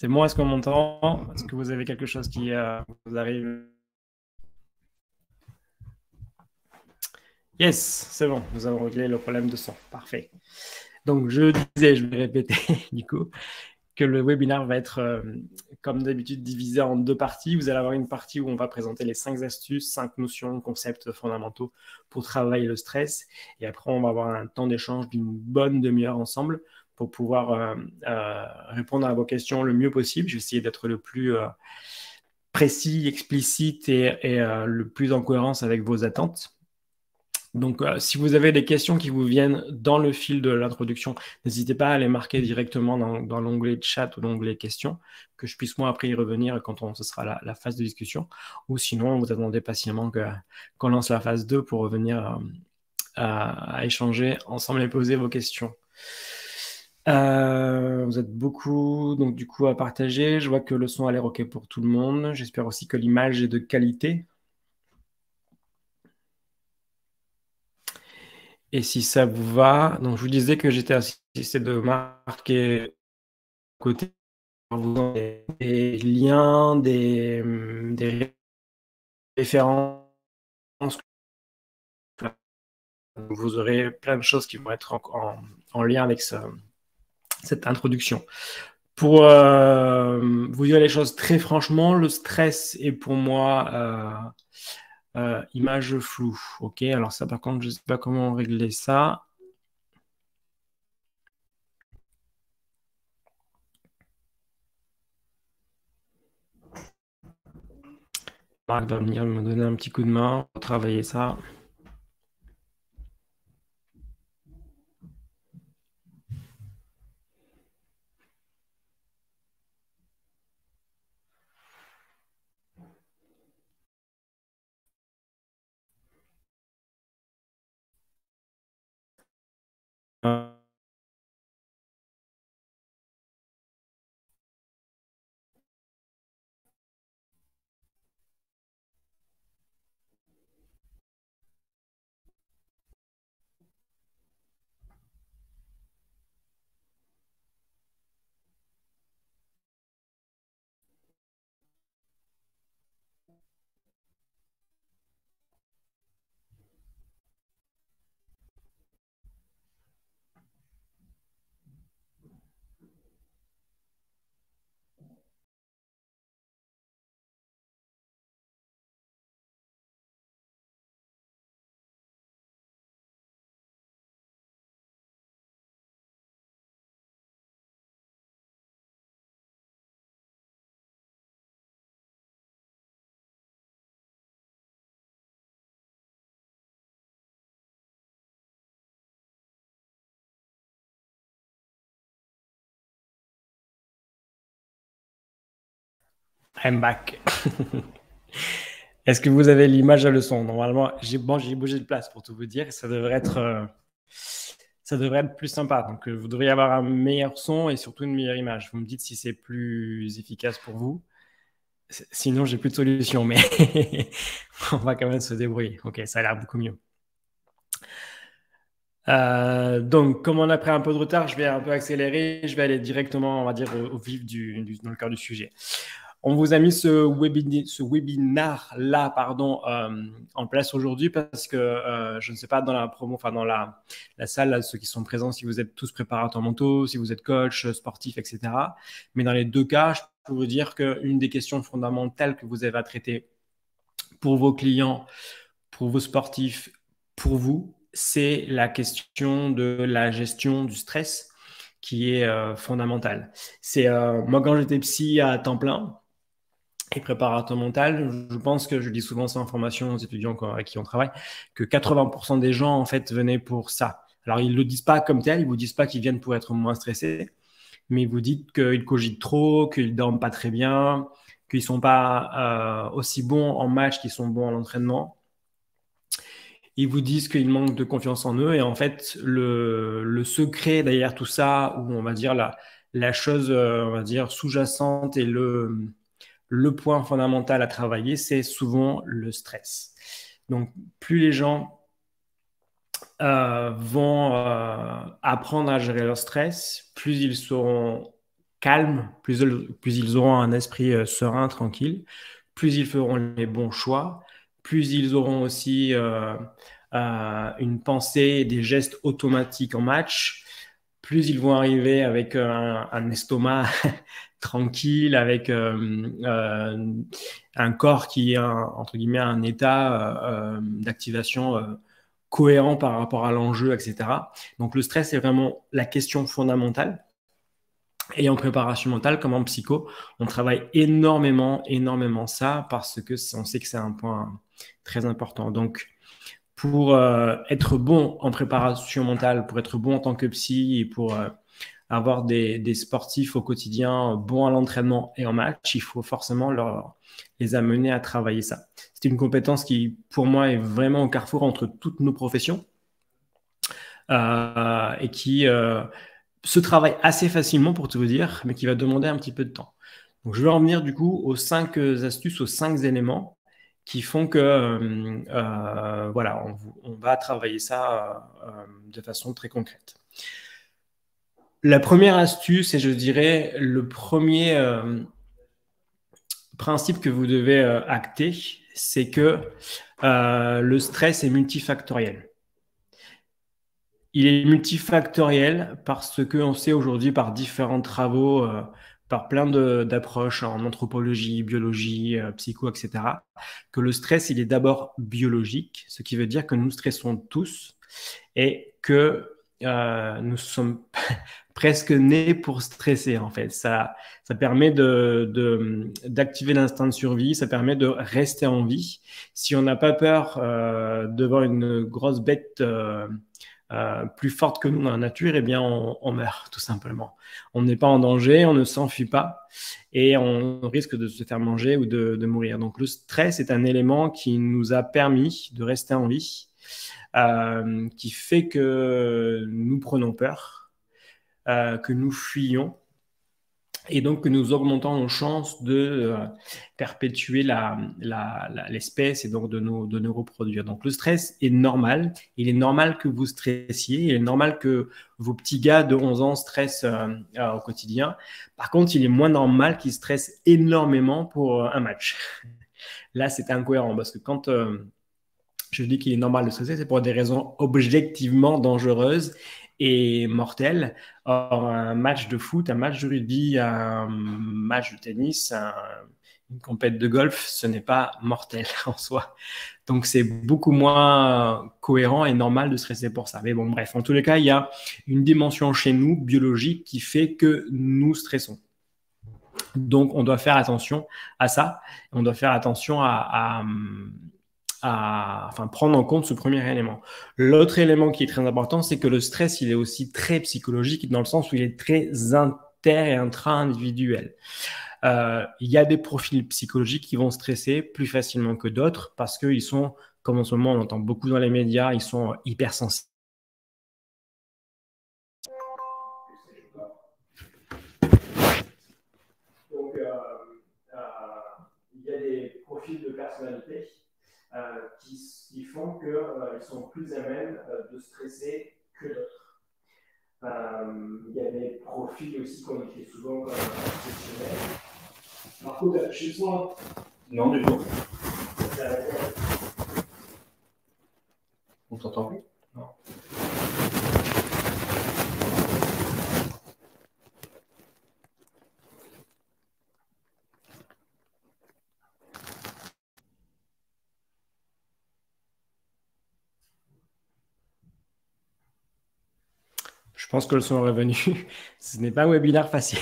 C'est bon, est-ce qu'on m'entend? Est-ce que vous avez quelque chose qui vous arrive? Yes, c'est bon, nous avons réglé le problème de son. Parfait. Donc, je disais, je vais répéter du coup, que le webinaire va être, comme d'habitude, divisé en deux parties. Vous allez avoir une partie où on va présenter les 5 astuces, 5 notions, concepts fondamentaux pour travailler le stress. Et après, on va avoir un temps d'échange d'une bonne demi-heure ensemble pour pouvoir répondre à vos questions le mieux possible. Je vais essayer d'être le plus précis, explicite et le plus en cohérence avec vos attentes. Donc, si vous avez des questions qui vous viennent dans le fil de l'introduction, n'hésitez pas à les marquer directement dans l'onglet chat ou l'onglet questions, que je puisse moi après y revenir quand ce sera la phase de discussion. Ou sinon, vous attendez patiemment qu'on lance la phase 2 pour revenir à échanger ensemble et poser vos questions. Vous êtes beaucoup, donc du coup, à partager. Je vois que le son a l'air OK pour tout le monde. J'espère aussi que l'image est de qualité. Et si ça vous va, donc je vous disais que j'étais assisté de marquer à côté des liens, des références. Vous aurez plein de choses qui vont être en lien avec cette introduction. Pour vous dire les choses très franchement, le stress est pour moi image floue. Ok, alors ça par contre, je ne sais pas comment régler ça. Marc va venir me donner un petit coup de main pour travailler ça. I'm back. Est-ce que vous avez l'image à le son? Normalement, j'ai bougé de place pour tout vous dire. Ça devrait être plus sympa. Donc, vous devriez avoir un meilleur son et surtout une meilleure image. Vous me dites si c'est plus efficace pour vous. Sinon, j'ai plus de solution, mais on va quand même se débrouiller. Ok, ça a l'air beaucoup mieux. Donc, comme on a pris un peu de retard, je vais un peu accélérer. Je vais aller directement, on va dire, au vif dans le cœur du sujet. On vous a mis ce webinaire-là, en place aujourd'hui parce que je ne sais pas dans la promo, enfin dans la salle, là, ceux qui sont présents, si vous êtes tous préparateurs mentaux, si vous êtes coach, sportif, etc. Mais dans les deux cas, je peux vous dire qu'une des questions fondamentales que vous avez à traiter pour vos clients, pour vos sportifs, pour vous, c'est la question de la gestion du stress qui est fondamentale. C'est moi quand j'étais psy à temps plein et préparateur mental, je pense que je dis souvent ça en formation aux étudiants avec qui on travaille, que 80% des gens en fait venaient pour ça. Alors ils le disent pas comme tel, ils vous disent pas qu'ils viennent pour être moins stressés, mais ils vous disent qu'ils cogitent trop, qu'ils dorment pas très bien, qu'ils sont pas aussi bons en match qu'ils sont bons en entraînement. Ils vous disent qu'ils manquent de confiance en eux et en fait le secret derrière tout ça, ou on va dire la chose on va dire sous-jacente et le point fondamental à travailler, c'est souvent le stress. Donc, plus les gens vont apprendre à gérer leur stress, plus ils seront calmes, plus ils auront un esprit serein, tranquille, plus ils feront les bons choix, plus ils auront aussi une pensée et des gestes automatiques en match, plus ils vont arriver avec un estomac tranquille, avec un corps qui est, entre guillemets, un état d'activation cohérent par rapport à l'enjeu, etc. Donc le stress est vraiment la question fondamentale. Et en préparation mentale, comme en psycho, on travaille énormément, énormément ça parce que on sait que c'est un point très important. Donc, pour être bon en préparation mentale, pour être bon en tant que psy et pour avoir des sportifs au quotidien bons à l'entraînement et en match, il faut forcément les amener à travailler ça. C'est une compétence qui, pour moi, est vraiment au carrefour entre toutes nos professions et qui se travaille assez facilement, pour tout vous dire, mais qui va demander un petit peu de temps. Donc, je vais en venir du coup aux 5 astuces, aux 5 éléments qui font que voilà, on va travailler ça de façon très concrète. La première astuce, et je dirais le premier principe que vous devez acter, c'est que le stress est multifactoriel. Il est multifactoriel parce qu'on sait aujourd'hui par différents travaux, par plein d'approches en anthropologie, biologie, psycho, etc., que le stress, il est d'abord biologique, ce qui veut dire que nous stressons tous et que nous sommes presque nés pour stresser, en fait. Ça permet d'activer l'instinct de survie, ça permet de rester en vie. Si on n'a pas peur devant une grosse bête plus forte que nous dans la nature, eh bien, on meurt, tout simplement. On n'est pas en danger, on ne s'enfuit pas et on risque de se faire manger ou de mourir. Donc, le stress est un élément qui nous a permis de rester en vie, qui fait que nous prenons peur, que nous fuyons et donc que nous augmentons nos chances de perpétuer l'espèce et donc de nous reproduire. Donc le stress est normal. Il est normal que vous stressiez. Il est normal que vos petits gars de 11 ans stressent au quotidien. Par contre, il est moins normal qu'ils stressent énormément pour un match. Là, c'est incohérent parce que quand je dis qu'il est normal de stresser, c'est pour des raisons objectivement dangereuses et mortelles. Or, un match de foot, un match de rugby, un match de tennis, une compète de golf, ce n'est pas mortel en soi. Donc, c'est beaucoup moins cohérent et normal de stresser pour ça. Mais bon, bref, en tous les cas, il y a une dimension chez nous, biologique, qui fait que nous stressons. Donc, on doit faire attention à ça. On doit faire attention à prendre en compte ce premier élément. L'autre élément qui est très important, c'est que le stress, il est aussi très psychologique dans le sens où il est très inter- et intra-individuel. Il y a des profils psychologiques qui vont stresser plus facilement que d'autres parce qu'ils sont, comme en ce moment on entend beaucoup dans les médias, ils sont hypersensibles. Donc, il y a des profils de personnalité qui font qu'ils sont plus à même de stresser que d'autres. Il y a des profils aussi qu'on écrit souvent comme exceptionnels. Par contre, chez soi, non du tout. On t'entend plus? Non. Je pense que le son est revenu. Ce n'est pas un webinaire facile.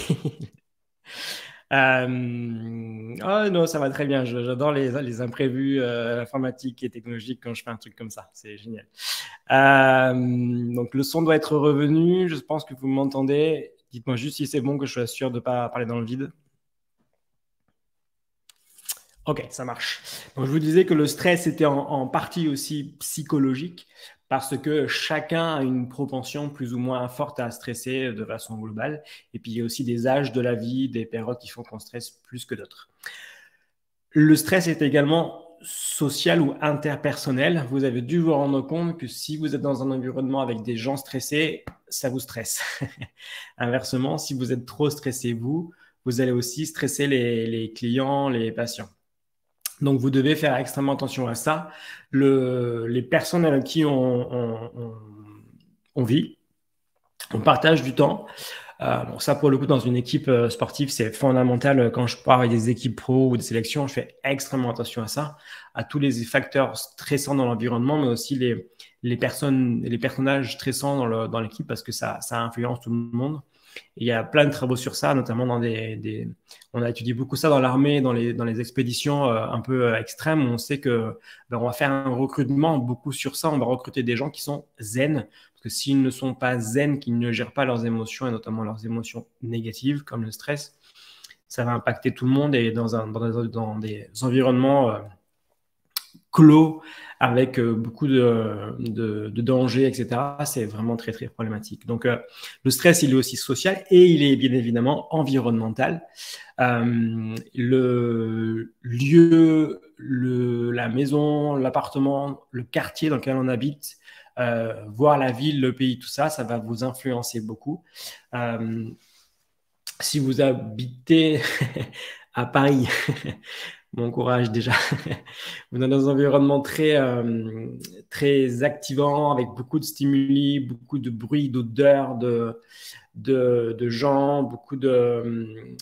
Oh non, ça va très bien. J'adore les imprévus informatiques et technologiques quand je fais un truc comme ça. C'est génial. Donc, le son doit être revenu. Je pense que vous m'entendez. Dites-moi juste si c'est bon, que je sois sûr de ne pas parler dans le vide. Ok, ça marche. Donc, je vous disais que le stress était en partie aussi psychologique parce que chacun a une propension plus ou moins forte à stresser de façon globale. Et puis, il y a aussi des âges de la vie, des périodes qui font qu'on stresse plus que d'autres. Le stress est également social ou interpersonnel, vous avez dû vous rendre compte que si vous êtes dans un environnement avec des gens stressés, ça vous stresse. Inversement, si vous êtes trop stressé, vous allez aussi stresser les clients, les patients. Donc, vous devez faire extrêmement attention à ça. Les personnes avec qui on vit, on partage du temps. Bon, ça, pour le coup, dans une équipe sportive, c'est fondamental. Quand je parle avec des équipes pro ou des sélections, je fais extrêmement attention à ça, à tous les facteurs stressants dans l'environnement, mais aussi les personnes, les personnages stressants dans l'équipe parce que ça influence tout le monde. Et il y a plein de travaux sur ça, notamment dans on a étudié beaucoup ça dans l'armée, dans les expéditions un peu extrêmes. On sait que on va faire un recrutement beaucoup sur ça. On va recruter des gens qui sont zen. Parce que s'ils ne sont pas zen, qu'ils ne gèrent pas leurs émotions, et notamment leurs émotions négatives, comme le stress, ça va impacter tout le monde. Et dans des environnements clos, avec beaucoup de dangers, etc., c'est vraiment très, très problématique. Donc, le stress, il est aussi social et il est bien évidemment environnemental. Le lieu, la maison, l'appartement, le quartier dans lequel on habite, voir la ville, le pays, tout ça, ça va vous influencer beaucoup. Si vous habitez à Paris, bon courage déjà. Vous êtes dans un environnement très activant, avec beaucoup de stimuli, beaucoup de bruit, d'odeurs, de gens, beaucoup de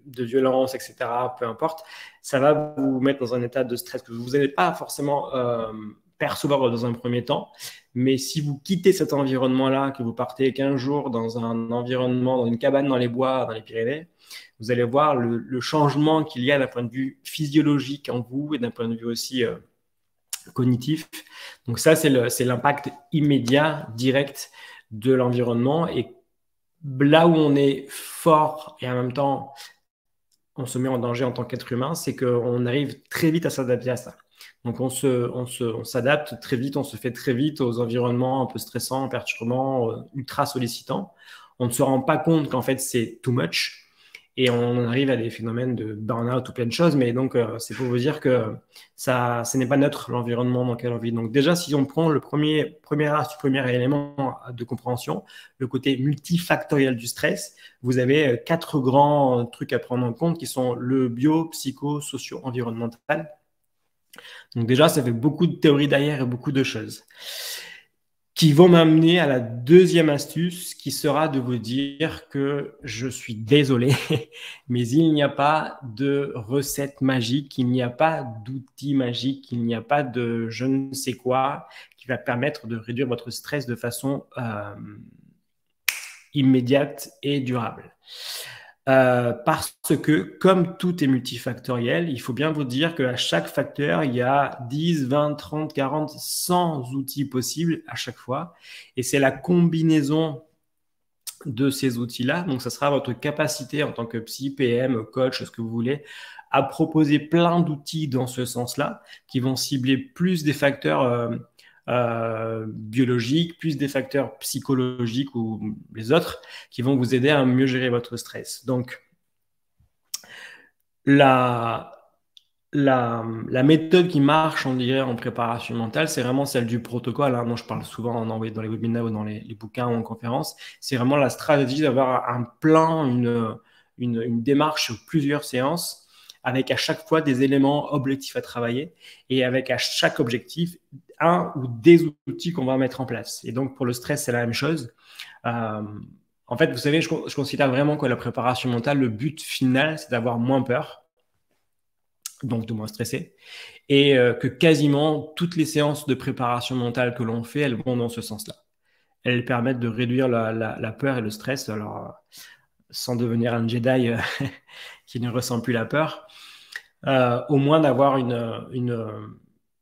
violence, etc. Peu importe. Ça va vous mettre dans un état de stress que vous n'allez pas forcément percevoir dans un premier temps. Mais si vous quittez cet environnement-là, que vous partez 15 jours dans un environnement, dans une cabane dans les bois, dans les Pyrénées, vous allez voir le changement qu'il y a d'un point de vue physiologique en vous et d'un point de vue aussi cognitif. Donc ça, c'est l'impact immédiat, direct de l'environnement. Et là où on est fort et en même temps, on se met en danger en tant qu'être humain, c'est qu'on arrive très vite à s'adapter à ça. Donc on s'adapte très vite, on se fait très vite aux environnements un peu stressants, perturbants, ultra sollicitants. On ne se rend pas compte qu'en fait c'est too much et on arrive à des phénomènes de burn-out ou plein de choses. Mais donc c'est pour vous dire que ce n'est pas neutre l'environnement dans lequel on vit. Donc déjà, si on prend le premier élément de compréhension, le côté multifactoriel du stress, vous avez 4 grands trucs à prendre en compte qui sont le bio, psycho, socio, environnemental. Donc déjà, ça fait beaucoup de théories derrière et beaucoup de choses qui vont m'amener à la deuxième astuce qui sera de vous dire que je suis désolé, mais il n'y a pas de recette magique, il n'y a pas d'outil magique, il n'y a pas de je ne sais quoi qui va permettre de réduire votre stress de façon immédiate et durable. Parce que, comme tout est multifactoriel, il faut bien vous dire qu'à chaque facteur, il y a 10, 20, 30, 40, 100 outils possibles à chaque fois. Et c'est la combinaison de ces outils-là. Donc, ça sera votre capacité en tant que psy, PM, coach, ce que vous voulez, à proposer plein d'outils dans ce sens-là qui vont cibler plus des facteurs biologiques, plus des facteurs psychologiques ou les autres qui vont vous aider à mieux gérer votre stress. Donc, la méthode qui marche, on dirait, en préparation mentale, c'est vraiment celle du protocole, hein, dont je parle souvent dans les webinaires ou dans les bouquins ou en conférences. C'est vraiment la stratégie d'avoir un plan, une démarche sur plusieurs séances avec à chaque fois des éléments objectifs à travailler et avec à chaque objectif un ou des outils qu'on va mettre en place. Et donc, pour le stress, c'est la même chose. En fait, vous savez, je considère vraiment que la préparation mentale, le but final, c'est d'avoir moins peur, donc de moins stresser, et que quasiment toutes les séances de préparation mentale que l'on fait, elles vont dans ce sens-là. Elles permettent de réduire la peur et le stress, alors sans devenir un Jedi qui ne ressent plus la peur, au moins d'avoir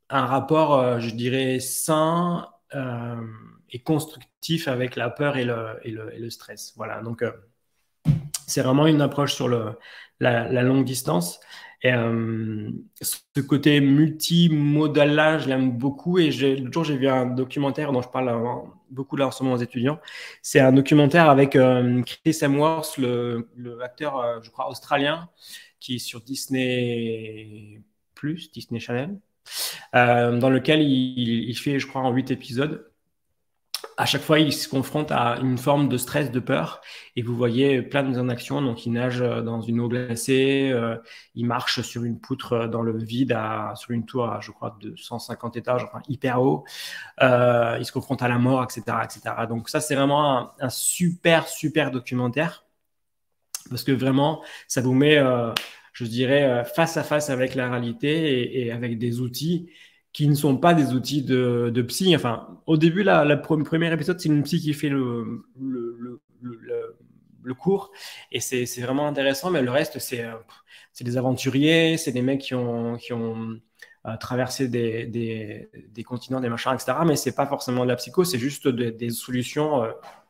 un rapport, je dirais, sain et constructif avec la peur et le stress. Voilà, donc c'est vraiment une approche sur la longue distance. Et ce côté multimodal-là, je l'aime beaucoup. Et l'autre jour, j'ai vu un documentaire dont je parle beaucoup là en ce moment aux étudiants. C'est un documentaire avec Chris Hemsworth, le acteur, je crois, australien, qui est sur Disney+, Disney Channel. dans lequel il fait, je crois, en 8 épisodes. À chaque fois, il se confronte à une forme de stress, de peur, et vous voyez plein de mises en action. Donc, il nage dans une eau glacée, il marche sur une poutre dans le vide, sur une tour, je crois, de 150 étages, enfin hyper haut. Il se confronte à la mort, etc., etc. Donc, ça, c'est vraiment un super, super documentaire, parce que vraiment, ça vous met, je dirais, face à face avec la réalité et avec des outils qui ne sont pas des outils de psy. Enfin, au début, premier épisode, c'est une psy qui fait le cours et c'est vraiment intéressant, mais le reste, c'est des aventuriers, c'est des mecs qui ont traversé des continents, des machins, etc. Mais c'est pas forcément de la psycho, c'est juste des solutions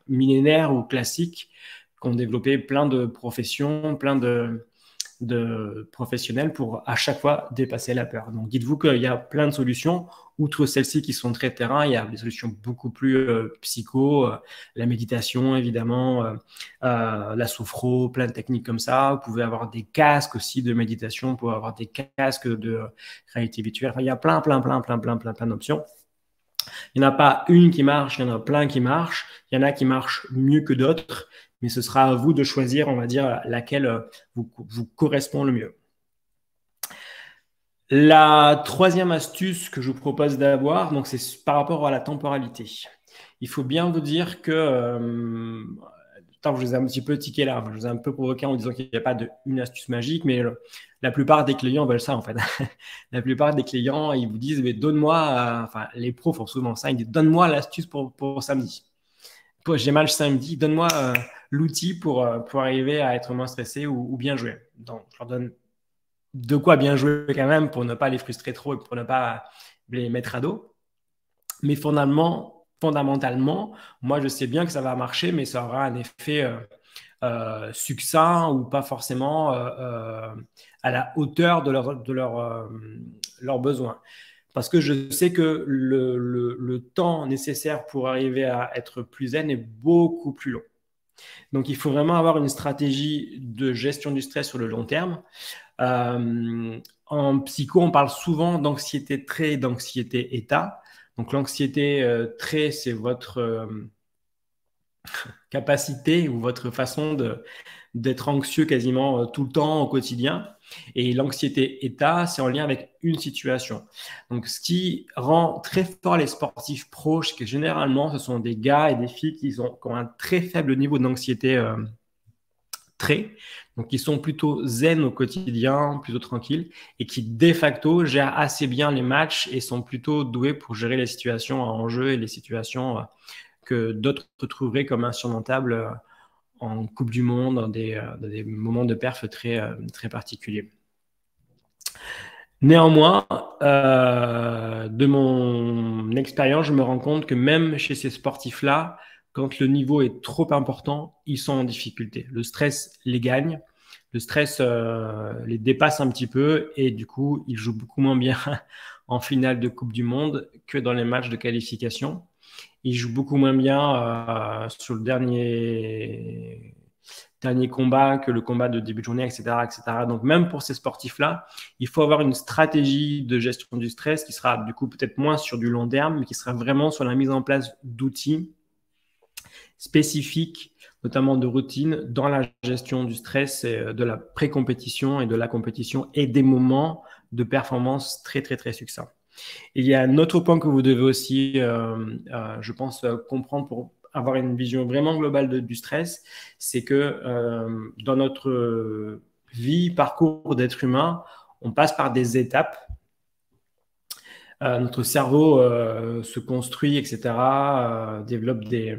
millénaires ou classiques qu'ont développé plein de professions, plein de professionnels pour à chaque fois dépasser la peur. Donc dites-vous qu'il y a plein de solutions. Outre celles-ci qui sont très terrain, il y a des solutions beaucoup plus psycho, la méditation évidemment, la sophro, plein de techniques comme ça. Vous pouvez avoir des casques aussi de méditation, vous pouvez avoir des casques de réalité virtuelle. Enfin, il y a plein d'options. Il n'y en a pas une qui marche, il y en a plein qui marchent. Il y en a qui marchent mieux que d'autres, mais ce sera à vous de choisir, on va dire, laquelle vous correspond le mieux. La troisième astuce que je vous propose d'avoir, donc c'est par rapport à la temporalité. Il faut bien vous dire que, je vous ai un petit peu tiqué là, je vous ai un peu provoqué en disant qu'il n'y a pas une astuce magique, mais la plupart des clients veulent ça en fait. La plupart des clients, ils vous disent, mais donne-moi, enfin les pros font souvent ça, ils disent, donne-moi l'astuce pour samedi. J'ai mal samedi, donne-moi l'outil pour arriver à être moins stressé ou bien jouer. Donc, je leur donne de quoi bien jouer quand même pour ne pas les frustrer trop et pour ne pas les mettre à dos. Mais fondamentalement, moi, je sais bien que ça va marcher, mais ça aura un effet succinct ou pas forcément à la hauteur de leurs besoins. Parce que je sais que le temps nécessaire pour arriver à être plus zen est beaucoup plus long. Donc, il faut vraiment avoir une stratégie de gestion du stress sur le long terme. En psycho, on parle souvent d'anxiété trait et d'anxiété état. Donc, l'anxiété trait, c'est votre capacité ou votre façon d'être anxieux quasiment tout le temps au quotidien. Et l'anxiété état, c'est en lien avec une situation. Donc, ce qui rend très fort les sportifs pros, c'est que généralement, ce sont des gars et des filles qui ont un très faible niveau d'anxiété trait. Donc, ils sont plutôt zen au quotidien, plutôt tranquilles, et qui, de facto, gèrent assez bien les matchs et sont plutôt doués pour gérer les situations en jeu et les situations que d'autres trouveraient comme insurmontables en Coupe du Monde, dans des moments de perf très particuliers. Néanmoins, de mon expérience, je me rends compte que même chez ces sportifs-là, quand le niveau est trop important, ils sont en difficulté. Le stress les gagne, le stress les dépasse un petit peu et du coup, ils jouent beaucoup moins bien en finale de Coupe du Monde que dans les matchs de qualification. Ils jouent beaucoup moins bien sur le dernier combat que le combat de début de journée, etc., etc. Donc, même pour ces sportifs-là, il faut avoir une stratégie de gestion du stress qui sera du coup peut-être moins sur du long terme, mais qui sera vraiment sur la mise en place d'outils spécifiques, notamment de routines, dans la gestion du stress, de la pré-compétition et de la compétition et des moments de performance très, très, très succincts. Il y a un autre point que vous devez aussi, je pense, comprendre pour avoir une vision vraiment globale du stress, c'est que dans notre vie, parcours d'être humain, on passe par des étapes. Notre cerveau se construit, etc., développe des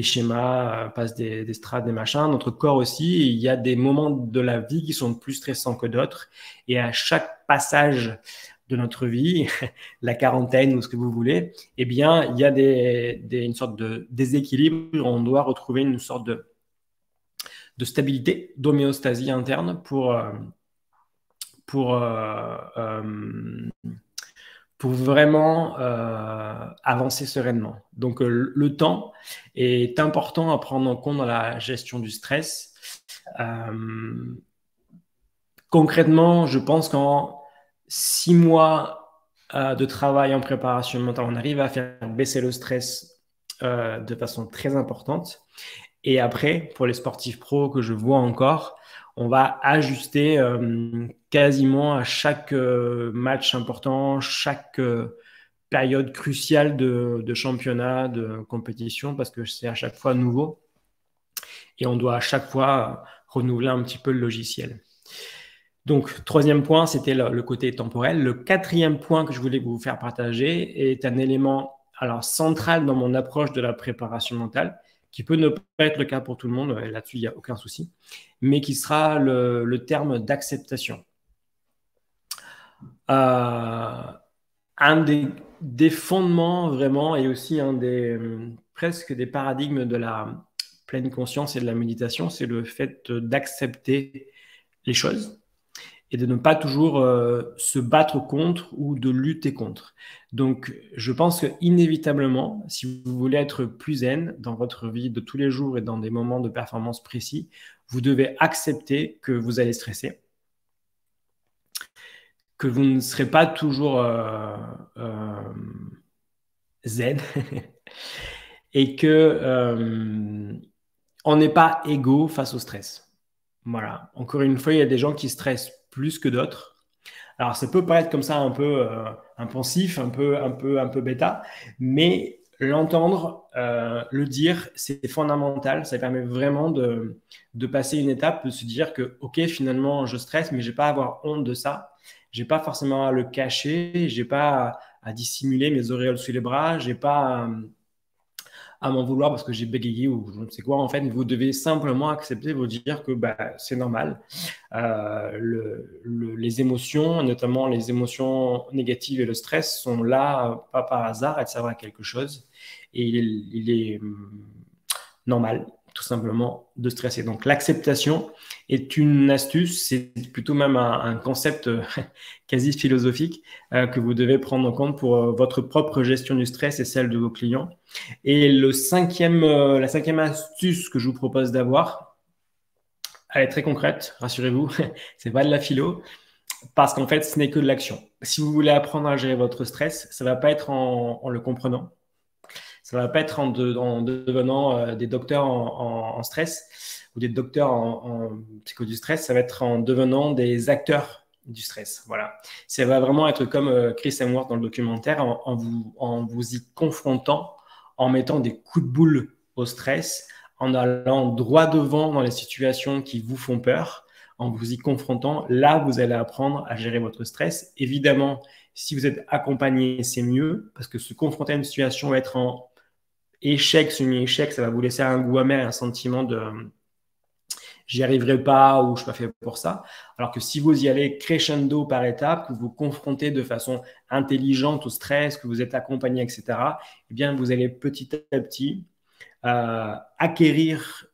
schémas, passe des strates, des machins. Notre corps aussi, il y a des moments de la vie qui sont plus stressants que d'autres. Et à chaque passage de notre vie, la quarantaine ou ce que vous voulez, eh bien, il y a une sorte de déséquilibre. On doit retrouver une sorte de stabilité, d'homéostasie interne pour vraiment avancer sereinement. Donc, le temps est important à prendre en compte dans la gestion du stress. Concrètement, je pense qu'en 6 mois, de travail en préparation mentale, on arrive à faire baisser le stress de façon très importante. Et après, pour les sportifs pros que je vois encore, on va ajuster quasiment à chaque match important, chaque période cruciale de championnat, de compétition, parce que c'est à chaque fois nouveau et on doit à chaque fois renouveler un petit peu le logiciel. Donc, troisième point, c'était le côté temporel. Le quatrième point que je voulais vous faire partager est un élément alors, central dans mon approche de la préparation mentale, qui peut ne pas être le cas pour tout le monde, là-dessus, il n'y a aucun souci, mais qui sera le terme d'acceptation. Un des fondements vraiment et aussi un des presque des paradigmes de la pleine conscience et de la méditation, c'est le fait d'accepter les choses et de ne pas toujours se battre contre ou de lutter contre. Donc, je pense que inévitablement, si vous voulez être plus zen dans votre vie de tous les jours et dans des moments de performance précis, vous devez accepter que vous allez stresser, que vous ne serez pas toujours zen et que on n'est pas égaux face au stress. Voilà. Encore une fois, il y a des gens qui stressent plus que d'autres. Alors, ça peut paraître comme ça un peu impensif, un peu bêta, mais l'entendre, le dire, c'est fondamental. Ça permet vraiment de passer une étape, de se dire que, OK, finalement, je stresse, mais je n'ai pas à avoir honte de ça. Je n'ai pas forcément à le cacher. Je n'ai pas à dissimuler mes auréoles sous les bras. Je n'ai pas à m'en vouloir parce que j'ai bégayé ou je ne sais quoi. En fait, vous devez simplement accepter, vous dire que bah, c'est normal. Les émotions, notamment les émotions négatives et le stress, sont là pas par hasard, elles servent à quelque chose. Et il est normal, tout simplement, de stresser. Donc, l'acceptation est une astuce, c'est plutôt même un concept quasi philosophique que vous devez prendre en compte pour votre propre gestion du stress et celle de vos clients. Et la cinquième astuce que je vous propose d'avoir, elle est très concrète, rassurez-vous, c'est pas de la philo, parce qu'en fait, ce n'est que de l'action. Si vous voulez apprendre à gérer votre stress, ça ne va pas être en le comprenant. Ça ne va pas être en devenant des docteurs en stress ou des docteurs en psycho du stress. Ça va être en devenant des acteurs du stress. Voilà. Ça va vraiment être comme Chris Hemsworth dans le documentaire, en vous y confrontant, en mettant des coups de boule au stress, en allant droit devant dans les situations qui vous font peur, en vous y confrontant. Là, vous allez apprendre à gérer votre stress. Évidemment, si vous êtes accompagné, c'est mieux parce que se confronter à une situation va être en échec, semi-échec, ça va vous laisser un goût amer, un sentiment de j'y arriverai pas ou je suis pas fait pour ça. Alors que si vous y allez crescendo par étapes, que vous vous confrontez de façon intelligente au stress, que vous êtes accompagné, etc., eh bien, vous allez petit à petit acquérir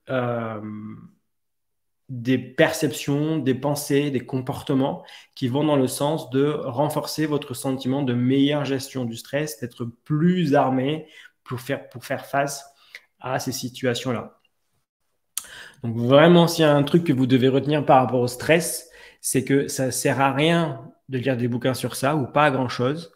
des perceptions, des pensées, des comportements qui vont dans le sens de renforcer votre sentiment de meilleure gestion du stress, d'être plus armé pour faire face à ces situations-là. Donc vraiment, s'il y a un truc que vous devez retenir par rapport au stress, c'est que ça ne sert à rien de lire des bouquins sur ça ou pas à grand-chose.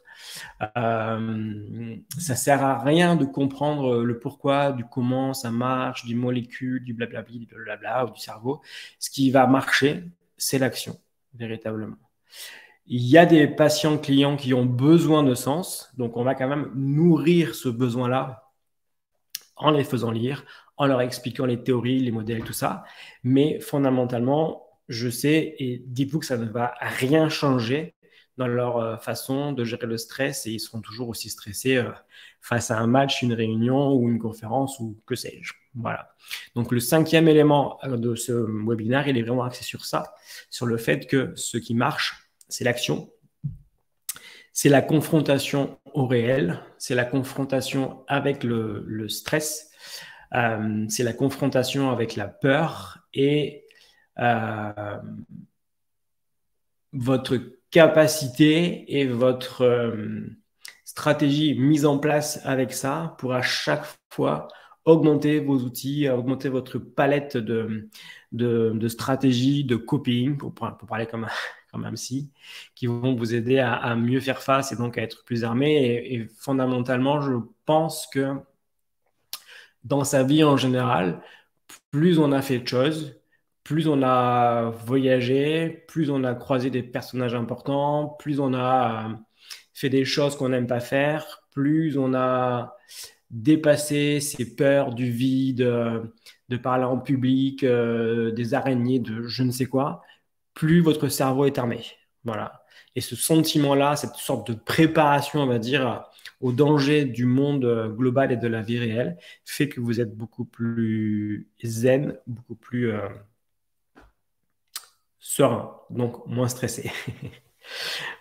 Ça ne sert à rien de comprendre le pourquoi, du comment ça marche, du molécule, du blablabla, du blablabla ou du cerveau. Ce qui va marcher, c'est l'action, véritablement. Il y a des patients, clients qui ont besoin de sens, donc on va quand même nourrir ce besoin-là en les faisant lire, en leur expliquant les théories, les modèles, tout ça. Mais fondamentalement, je sais, et dites-vous que ça ne va rien changer dans leur façon de gérer le stress et ils seront toujours aussi stressés face à un match, une réunion ou une conférence ou que sais-je. Voilà. Donc le cinquième élément de ce webinaire, il est vraiment axé sur ça, sur le fait que ce qui marche, c'est l'action. C'est la confrontation au réel, c'est la confrontation avec le stress, c'est la confrontation avec la peur et votre capacité et votre stratégie mise en place avec ça pour à chaque fois augmenter vos outils, augmenter votre palette de stratégies, de coping, pour parler comme comme un psy, qui vont vous aider à mieux faire face et donc à être plus armé. Et fondamentalement, je pense que dans sa vie en général, plus on a fait de choses, plus on a voyagé, plus on a croisé des personnages importants, plus on a fait des choses qu'on n'aime pas faire, plus on a dépassé ses peurs du vide, de parler en public, des araignées, de je ne sais quoi, plus votre cerveau est armé. Voilà. Et ce sentiment-là, cette sorte de préparation, on va dire, au danger du monde global et de la vie réelle, fait que vous êtes beaucoup plus zen, beaucoup plus serein, donc moins stressé.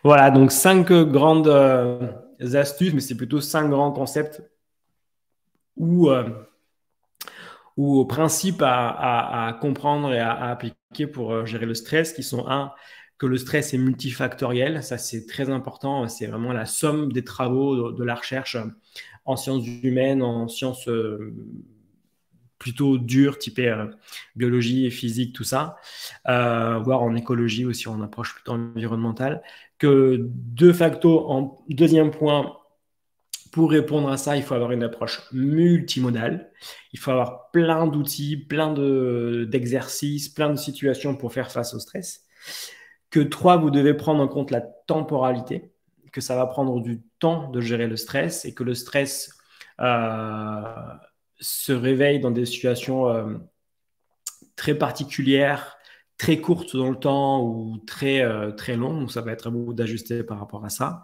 Voilà, donc 5 grandes astuces, mais c'est plutôt 5 grands concepts ou principes à comprendre et à appliquer pour gérer le stress, qui sont que le stress est multifactoriel, ça c'est très important, c'est vraiment la somme des travaux de la recherche en sciences humaines, en sciences plutôt dures, typées biologie et physique, tout ça, voire en écologie aussi, on approche plutôt environnementale, que de facto, en deuxième point, pour répondre à ça, il faut avoir une approche multimodale. Il faut avoir plein d'outils, plein d'exercices, plein de situations pour faire face au stress. Que 3, vous devez prendre en compte la temporalité, que ça va prendre du temps de gérer le stress et que le stress euh, se réveille dans des situations très particulières, très courtes dans le temps ou très longues. Donc, ça va être à vous d'ajuster par rapport à ça.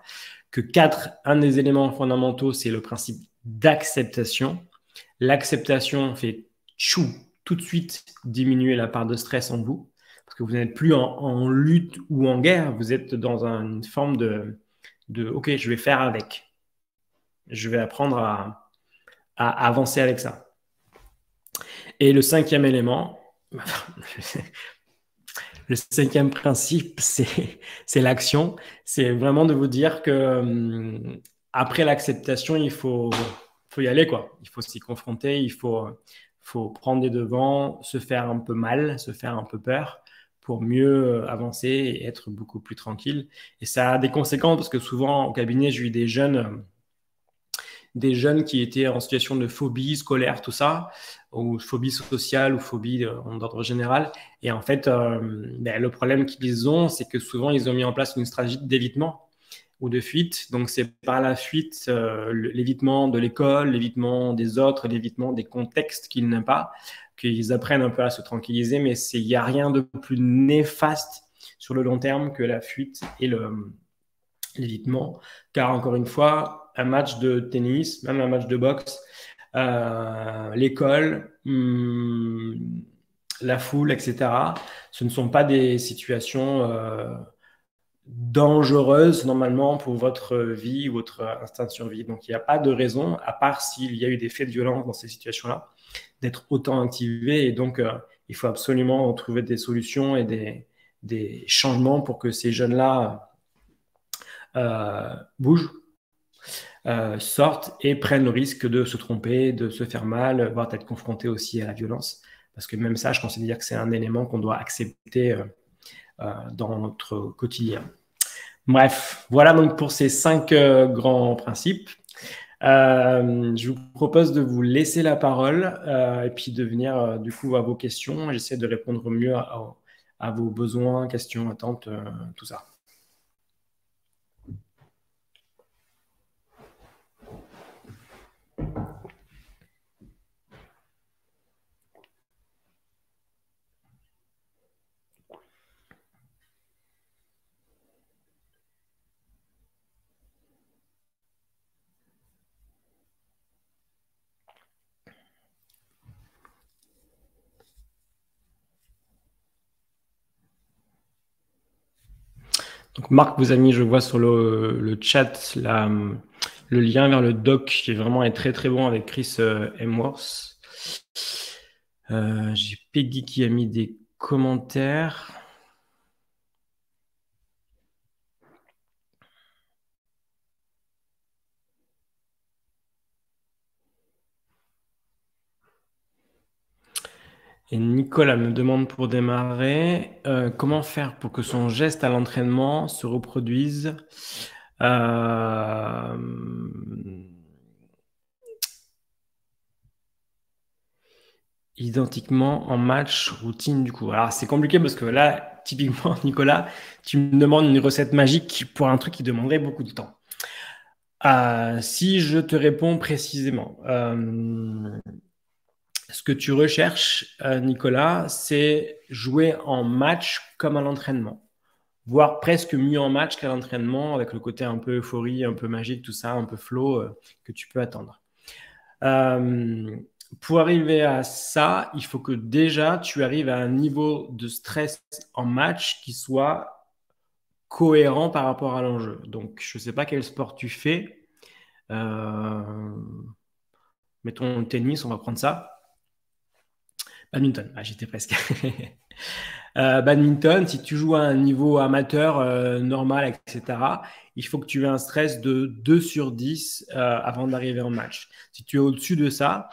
Que 4, un des éléments fondamentaux, c'est le principe d'acceptation. L'acceptation fait tchou, tout de suite diminuer la part de stress en vous, parce que vous n'êtes plus en lutte ou en guerre, vous êtes dans une forme de OK, je vais faire avec. Je vais apprendre à avancer avec ça. Et le cinquième élément, le cinquième principe, c'est l'action. C'est vraiment de vous dire que après l'acceptation, faut y aller, quoi. Il faut s'y confronter, faut prendre des devants, se faire un peu mal, se faire un peu peur pour mieux avancer et être beaucoup plus tranquille. Et ça a des conséquences parce que souvent, au cabinet, j'ai eu des jeunes qui étaient en situation de phobie scolaire, tout ça, ou phobie sociale, ou phobie d'ordre général. Et en fait, le problème qu'ils ont, c'est que souvent, ils ont mis en place une stratégie d'évitement ou de fuite. Donc, c'est par la fuite, l'évitement de l'école, l'évitement des autres, l'évitement des contextes qu'ils n'aiment pas, qu'ils apprennent un peu à se tranquilliser. Mais il n'y a rien de plus néfaste sur le long terme que la fuite et l'évitement. Car encore une fois, un match de tennis, même un match de boxe, l'école, la foule, etc., ce ne sont pas des situations dangereuses normalement pour votre vie ou votre instinct de survie. Donc il n'y a pas de raison, à part s'il y a eu des faits de violence dans ces situations-là, d'être autant activé. Et donc il faut absolument trouver des solutions et des changements pour que ces jeunes-là bougent, sortent et prennent le risque de se tromper, de se faire mal, voire d'être confrontés aussi à la violence. Parce que même ça, je considère que c'est un élément qu'on doit accepter dans notre quotidien. Bref, voilà donc pour ces 5 grands principes. Je vous propose de vous laisser la parole et puis de venir du coup à vos questions. J'essaie de répondre au mieux à vos besoins, questions, attentes, tout ça. Donc Marc vous a mis, je vois sur le chat, le lien vers le doc qui vraiment est très très bon avec Chris Hemsworth. J'ai Peggy qui a mis des commentaires. Et Nicolas me demande pour démarrer, comment faire pour que son geste à l'entraînement se reproduise euh, identiquement en match routine du coup. Alors c'est compliqué parce que là, typiquement, Nicolas, tu me demandes une recette magique pour un truc qui demanderait beaucoup de temps. Si je te réponds précisément, ce que tu recherches, Nicolas, c'est jouer en match comme à l'entraînement, voire presque mieux en match qu'à l'entraînement, avec le côté un peu euphorie, un peu magique, tout ça, un peu flow que tu peux attendre. Euh, pour arriver à ça, il faut que déjà tu arrives à un niveau de stress en match qui soit cohérent par rapport à l'enjeu. Donc, je ne sais pas quel sport tu fais. Euh, mettons le tennis, on va prendre ça. Badminton, ah, j'étais presque. Badminton, si tu joues à un niveau amateur normal, etc., il faut que tu aies un stress de 2 sur 10 avant d'arriver en match. Si tu es au-dessus de ça,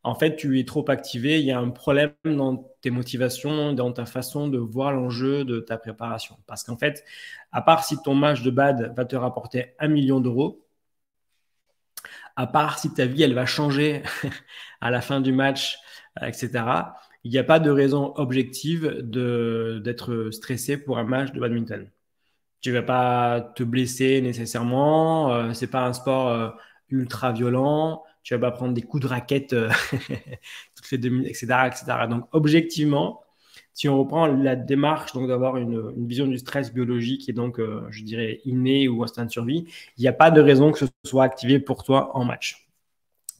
en fait, tu es trop activé. Il y a un problème dans tes motivations, dans ta façon de voir l'enjeu de ta préparation. Parce qu'en fait, à part si ton match de bad va te rapporter 1 million d'euros, à part si ta vie, elle va changer à la fin du match, etc., il n'y a pas de raison objective d'être stressé pour un match de badminton. Tu ne vas pas te blesser nécessairement. C'est pas un sport ultra violent. Tu vas pas prendre des coups de raquette toutes les 2 minutes, etc., etc. Donc, objectivement, si on reprend la démarche donc d'avoir une vision du stress biologique et donc, je dirais, inné ou instinct de survie, il n'y a pas de raison que ce soit activé pour toi en match.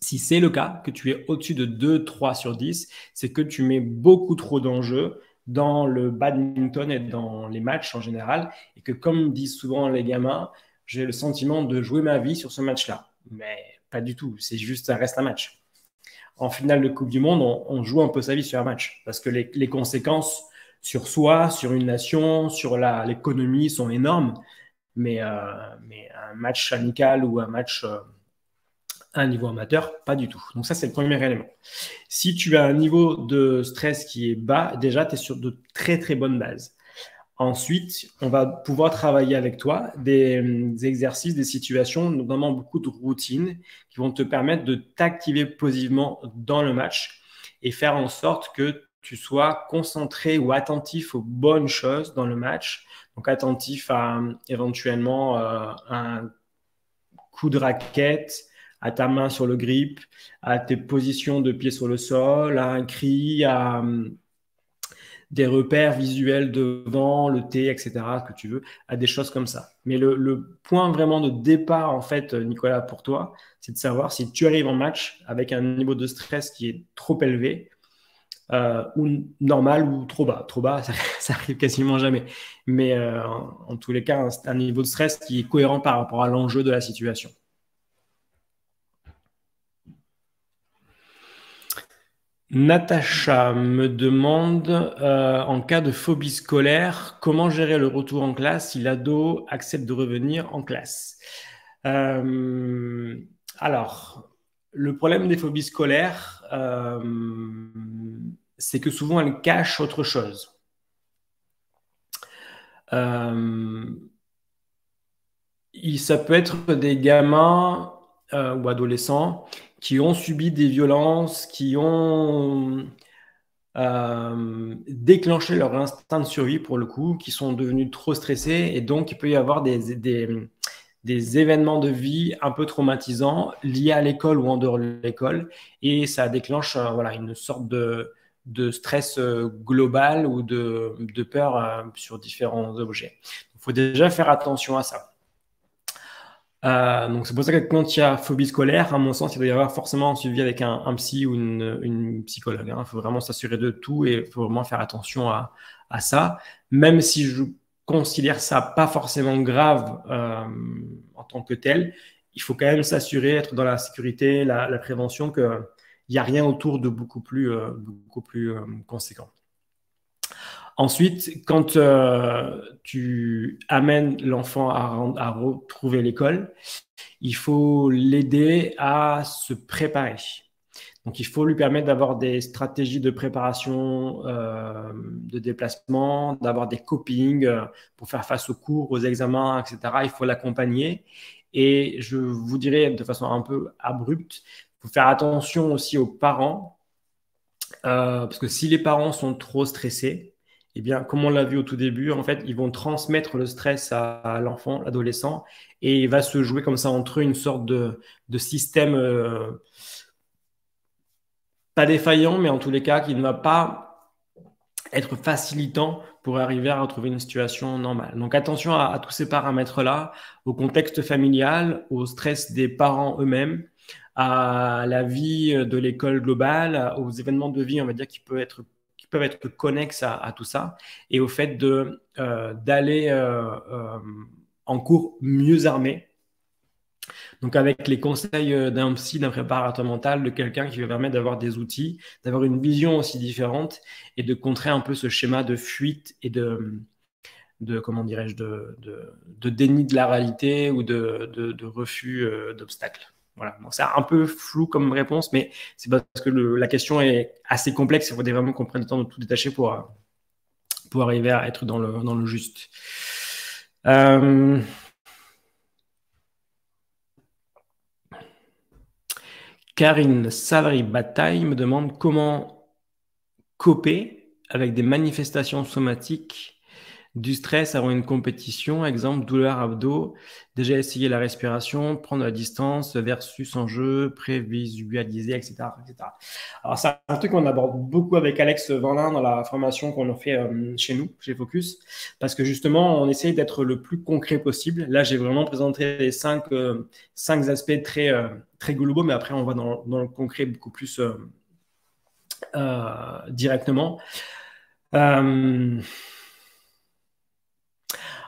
Si c'est le cas, que tu es au-dessus de 2, 3 sur 10, c'est que tu mets beaucoup trop d'enjeux dans le badminton et dans les matchs en général, et que comme disent souvent les gamins, j'ai le sentiment de jouer ma vie sur ce match-là. Mais pas du tout, c'est juste, ça reste un match. En finale de Coupe du Monde, on joue un peu sa vie sur un match, parce que les conséquences sur soi, sur une nation, sur l'économie sont énormes, mais un match amical ou un match à un niveau amateur, pas du tout. Donc ça, c'est le premier élément. Si tu as un niveau de stress qui est bas, déjà, tu es sur de très, très bonnes bases. Ensuite, on va pouvoir travailler avec toi des exercices, des situations, notamment beaucoup de routines qui vont te permettre de t'activer positivement dans le match et faire en sorte que tu sois concentré ou attentif aux bonnes choses dans le match. Donc attentif à éventuellement un coup de raquette, à ta main sur le grip, à tes positions de pied sur le sol, à un cri, à des repères visuels devant, le T, etc., ce que tu veux, à des choses comme ça. Mais le point vraiment de départ, en fait, Nicolas, pour toi, c'est de savoir si tu arrives en match avec un niveau de stress qui est trop élevé, ou normal ou trop bas. Trop bas, ça arrive quasiment jamais. Mais en tous les cas, un niveau de stress qui est cohérent par rapport à l'enjeu de la situation. Natacha me demande, en cas de phobie scolaire, comment gérer le retour en classe si l'ado accepte de revenir en classe? Euh, alors, le problème des phobies scolaires, c'est que souvent elles cachent autre chose. Euh, ça peut être des gamins ou adolescents qui ont subi des violences, qui ont déclenché leur instinct de survie pour le coup, qui sont devenus trop stressés et donc il peut y avoir des événements de vie un peu traumatisants liés à l'école ou en dehors de l'école et ça déclenche voilà, une sorte de stress global ou de peur sur différents objets. Il faut déjà faire attention à ça. Donc c'est pour ça que quand il y a phobie scolaire, à mon sens, il doit y avoir forcément un suivi avec un psy ou une psychologue. Il faut vraiment s'assurer de tout et il faut vraiment faire attention à ça. Même si je considère ça pas forcément grave en tant que tel, il faut quand même s'assurer, être dans la sécurité, la prévention, qu'il n'y a rien autour de beaucoup plus conséquent. Ensuite, quand tu amènes l'enfant à retrouver l'école, il faut l'aider à se préparer. Donc, il faut lui permettre d'avoir des stratégies de préparation, de déplacement, d'avoir des copings pour faire face aux cours, aux examens, etc. Il faut l'accompagner. Et je vous dirais de façon un peu abrupte, il faut faire attention aussi aux parents, parce que si les parents sont trop stressés, eh bien, comme on l'a vu au tout début, en fait, ils vont transmettre le stress à l'enfant, l'adolescent, et il va se jouer comme ça entre eux une sorte de système, pas défaillant, mais en tous les cas, qui ne va pas être facilitant pour arriver à retrouver une situation normale. Donc attention à tous ces paramètres-là, au contexte familial, au stress des parents eux-mêmes, à la vie de l'école globale, aux événements de vie, on va dire, qui peuvent être connexes à tout ça, et au fait d'aller en cours mieux armé. Donc, avec les conseils d'un psy, d'un préparateur mental, de quelqu'un qui va permettre d'avoir des outils, d'avoir une vision aussi différente et de contrer un peu ce schéma de fuite et comment dirais-je, de déni de la réalité ou de refus d'obstacles. Voilà. Donc, c'est un peu flou comme réponse, mais c'est parce que la question est assez complexe. Il faudrait vraiment qu'on prenne le temps de tout détacher pour arriver à être dans le juste. Karine Savary-Bataille me demande comment coper avec des manifestations somatiques du stress avant une compétition, exemple douleur abdos, déjà essayer la respiration, prendre la distance versus enjeu, prévisualiser, etc., etc. Alors, c'est un truc qu'on aborde beaucoup avec Alex Vanlin dans la formation qu'on a fait chez nous, chez Focus, parce que justement, on essaye d'être le plus concret possible. Là, j'ai vraiment présenté les cinq aspects très globaux, mais après, on va dans le concret beaucoup plus directement.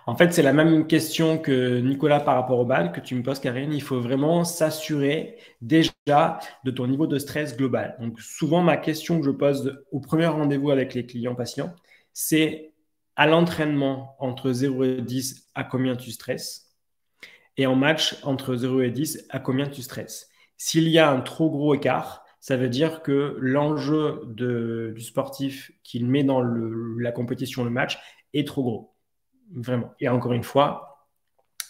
En fait, c'est la même question que Nicolas par rapport au BAL que tu me poses, Karine. Il faut vraiment s'assurer déjà de ton niveau de stress global. Donc, souvent, ma question que je pose au premier rendez-vous avec les clients patients, c'est à l'entraînement entre 0 et 10, à combien tu stresses? Et en match, entre 0 et 10, à combien tu stresses? S'il y a un trop gros écart, ça veut dire que l'enjeu du sportif qu'il met dans la compétition, le match, est trop gros. Vraiment. Et encore une fois,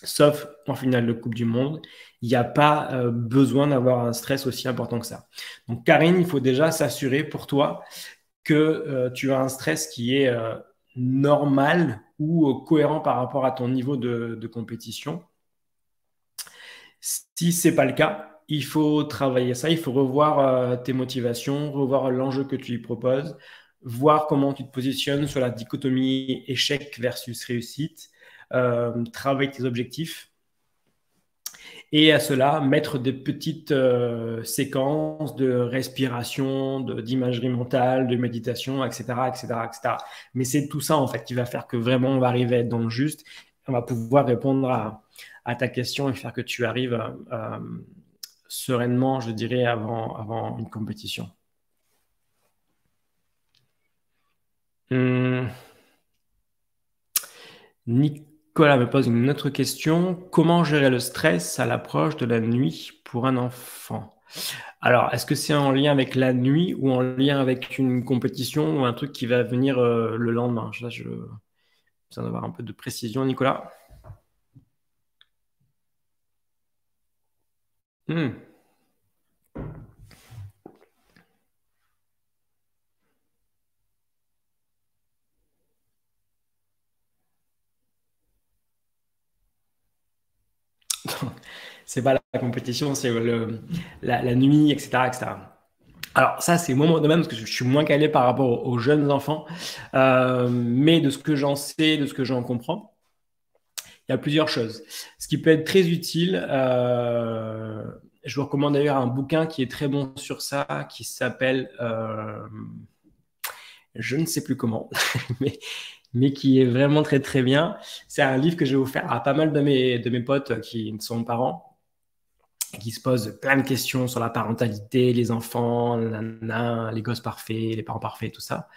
sauf en finale de Coupe du Monde, il n'y a pas besoin d'avoir un stress aussi important que ça. Donc, Karine, il faut déjà s'assurer pour toi que tu as un stress qui est normal ou cohérent par rapport à ton niveau de compétition. Si ce n'est pas le cas, il faut travailler ça, il faut revoir tes motivations, revoir l'enjeu que tu y proposes, voir comment tu te positionnes sur la dichotomie échec versus réussite, travailler tes objectifs et à cela mettre des petites séquences de respiration, d'imagerie mentale, de méditation, etc., etc., etc. Mais c'est tout ça en fait qui va faire que vraiment on va arriver à être dans le juste, on va pouvoir répondre à ta question et faire que tu arrives sereinement, je dirais, avant une compétition. Nicolas me pose une autre question. Comment gérer le stress à l'approche de la nuit pour un enfant? Alors, est-ce que c'est en lien avec la nuit ou en lien avec une compétition ou un truc qui va venir le lendemain? Là, je besoin d'avoir un peu de précision, Nicolas. C'est pas la compétition, c'est la nuit, etc., etc. Alors ça, c'est moi de même parce que je suis moins calé par rapport aux jeunes enfants, mais de ce que j'en sais, de ce que j'en comprends, il y a plusieurs choses. Ce qui peut être très utile, je vous recommande d'ailleurs un bouquin qui est très bon sur ça, qui s'appelle, je ne sais plus comment, mais qui est vraiment très très bien. C'est un livre que j'ai offert à pas mal de mes potes qui sont parents, qui se posent plein de questions sur la parentalité, les enfants, nanana, les gosses parfaits, les parents parfaits, tout ça,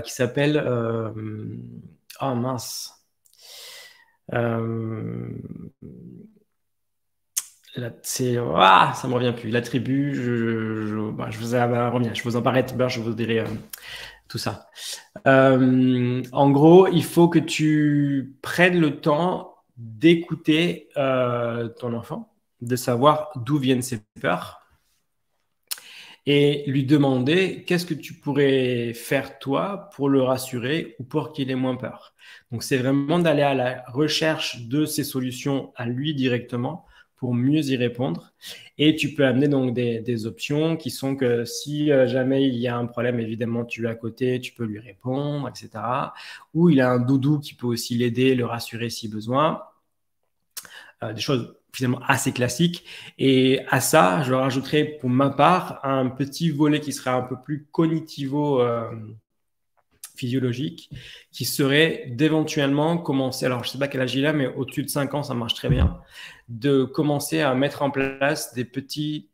qui s'appelle... oh mince. ça me revient plus. La tribu, ça va revenir. Je vous en parlerai tout à l'heure, je vous dirai tout ça. En gros, il faut que tu prennes le temps d'écouter ton enfant, de savoir d'où viennent ses peurs et lui demander qu'est-ce que tu pourrais faire toi pour le rassurer ou pour qu'il ait moins peur. Donc, c'est vraiment d'aller à la recherche de ces solutions à lui directement pour mieux y répondre. Et tu peux amener donc des options qui sont que si jamais il y a un problème, évidemment, tu es à côté, tu peux lui répondre, etc. Ou il a un doudou qui peut aussi l'aider, le rassurer si besoin. Des choses finalement assez classiques. Et à ça, je rajouterai pour ma part un petit volet qui serait un peu plus cognitivo-physiologique, qui serait d'éventuellement commencer, alors je ne sais pas quel âge il a, mais au-dessus de 5 ans, ça marche très bien, de commencer à mettre en place des petites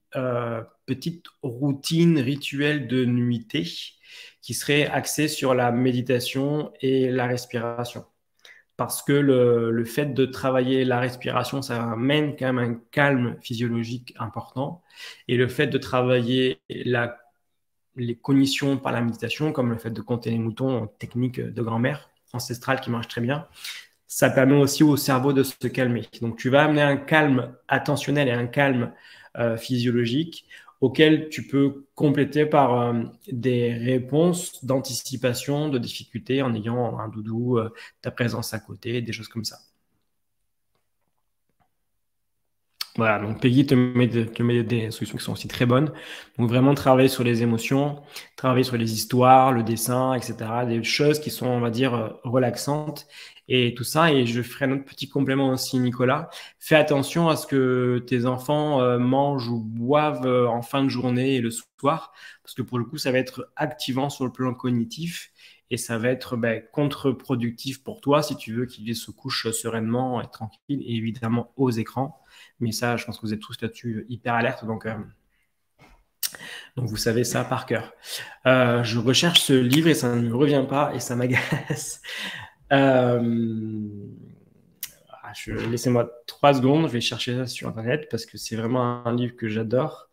routines rituelles de nuitée qui seraient axées sur la méditation et la respiration parce que le fait de travailler la respiration, ça amène quand même un calme physiologique important. Et le fait de travailler les cognitions par la méditation, comme le fait de compter les moutons, technique de grand-mère ancestrale qui marche très bien, ça permet aussi au cerveau de se calmer. Donc tu vas amener un calme attentionnel et un calme physiologique auquel tu peux compléter par des réponses d'anticipation de difficultés en ayant un doudou, ta présence à côté, des choses comme ça. Voilà, donc Peggy te met des solutions qui sont aussi très bonnes. Donc vraiment travailler sur les émotions, travailler sur les histoires, le dessin, etc. Des choses qui sont, on va dire, relaxantes et tout ça. Et je ferai un autre petit complément aussi, Nicolas. Fais attention à ce que tes enfants mangent ou boivent en fin de journée et le soir, parce que pour le coup, ça va être activant sur le plan cognitif. Et ça va être contre-productif pour toi si tu veux qu'ils se couchent sereinement et tranquille, et évidemment aux écrans. Mais ça, je pense que vous êtes tous là-dessus hyper alertes, donc vous savez ça par cœur. Je recherche ce livre et ça ne me revient pas et ça m'agace. Laissez-moi 3 secondes, je vais chercher ça sur Internet parce que c'est vraiment un livre que j'adore.